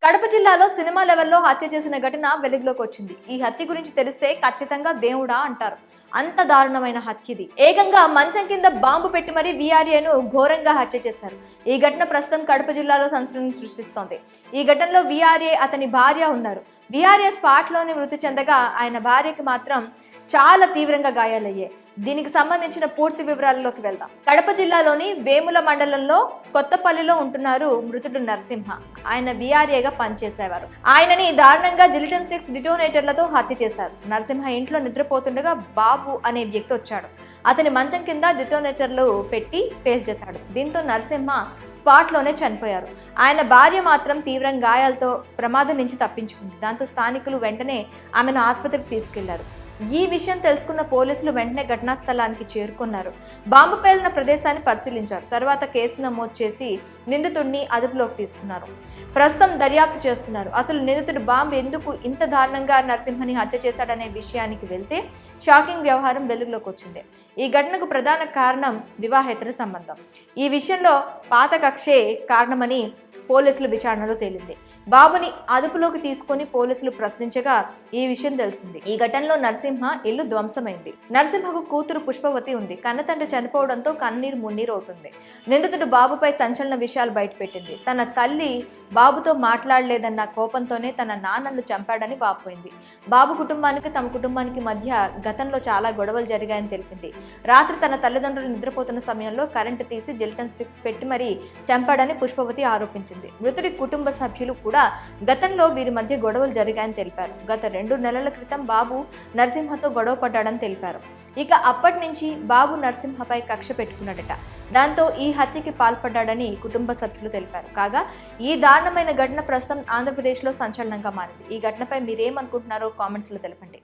కడప జిల్లాలో సినిమా లెవెల్లో హత్య చేసిన ఘటన వెలుగులోకి వచ్చింది. ఈ హత్య గురించి తెలిస్తే ఖచ్చితంగా దేవుడా అంటారు. అంత దారుణమైన హత్య ఇది. ఏకంగా మంచం కింద బాంబు పెట్టి మరీ వీఆర్ఏను ఘోరంగా హత్య చేశారు. ఈ ఘటన ప్రస్తుతం కడప జిల్లాలో సంచలనం సృష్టిస్తోంది. ఈ ఘటనలో వీఆర్ఏ, అతని భార్య ఉన్నారు. వీఆర్ఏ స్పాట్లోనే మృతి చెందగా ఆయన భార్యకి మాత్రం చాలా తీవ్రంగా గాయాలయ్యాయి. దీనికి సంబంధించిన పూర్తి వివరాలలోకి వెళ్దాం. కడప జిల్లాలోని వేముల మండలంలో కొత్తపల్లిలో ఉంటున్నారు మృతుడు నరసింహ. ఆయన వీఆర్ఏగా పనిచేసేవారు. ఆయనని దారుణంగా జిలిటన్ స్టిక్స్ డిటోనేటర్లతో హత్య చేశారు. నరసింహ ఇంట్లో నిద్రపోతుండగా బాబు అనే వ్యక్తి వచ్చాడు. అతని మంచం కింద డిటోనేటర్లు పెట్టి పేల్చేశాడు. దీంతో నరసింహ స్పాట్లోనే చనిపోయారు. ఆయన భార్య మాత్రం తీవ్ర గాయాలతో ప్రమాదం నుంచి తప్పించుకుంది. దాంతో స్థానికులు వెంటనే ఆమెను ఆసుపత్రికి తీసుకెళ్లారు. ఈ విషయం తెలుసుకున్న పోలీసులు వెంటనే ఘటనా స్థలానికి చేరుకున్నారు. బాంబు పేలిన ప్రదేశాన్ని పరిశీలించారు. తర్వాత కేసు నమోదు చేసి నిందితుడిని అదుపులోకి తీసుకున్నారు. ప్రస్తుతం దర్యాప్తు చేస్తున్నారు. అసలు నిందితుడు బాంబు ఎందుకు ఇంత దారుణంగా నరసింహని హత్య చేశాడనే విషయానికి వెళ్తే షాకింగ్ వ్యవహారం వెలుగులోకి వచ్చింది. ఈ ఘటనకు ప్రధాన కారణం వివాహేతర సంబంధం. ఈ విషయంలో పాత కక్షే కారణమని పోలీసుల విచారణలో తేలింది. బాబుని అదుపులోకి తీసుకుని పోలీసులు ప్రశ్నించగా ఈ విషయం తెలిసింది. ఈ ఘటనలో నరసింహ ఇల్లు ధ్వంసమైంది. నరసింహకు కూతురు పుష్పవతి ఉంది. కన్నతండ్రి చనిపోవడంతో కన్నీరు మున్నీరు అవుతుంది. నిందితుడు బాబుపై సంచలన విషయాలు బయటపెట్టింది. తన తల్లి బాబుతో మాట్లాడలేదన్న కోపంతోనే తన నాన్నను చంపాడని వాపోయింది. బాబు కుటుంబానికి తమ కుటుంబానికి మధ్య గతంలో చాలా గొడవలు జరిగాయని తెలిపింది. రాత్రి తన తల్లిదండ్రులు నిద్రపోతున్న సమయంలో కరెంటు తీసి జిలిటన్ స్టిక్స్ పెట్టి మరీ చంపాడని పుష్పవతి ఆరోపించింది. మృతుడి కుటుంబ సభ్యులు కూడా గతంలో వీరి మధ్య గొడవలు జరిగాయని తెలిపారు. గత 2 నెలల క్రితం బాబు నరసింహతో గొడవ పడ్డాడని తెలిపారు. ఇక అప్పటి నుంచి బాబు నరసింహపై కక్ష పెట్టుకున్నాడట. దాంతో ఈ హత్యకి పాల్పడ్డాడని కుటుంబ సభ్యులు తెలిపారు. కాగా ఈ దారుణమైన ఘటన ప్రస్తుతం ఆంధ్రప్రదేశ్లో సంచలనంగా మారింది. ఈ ఘటనపై మీరేమనుకుంటున్నారో కామెంట్స్లో తెలపండి.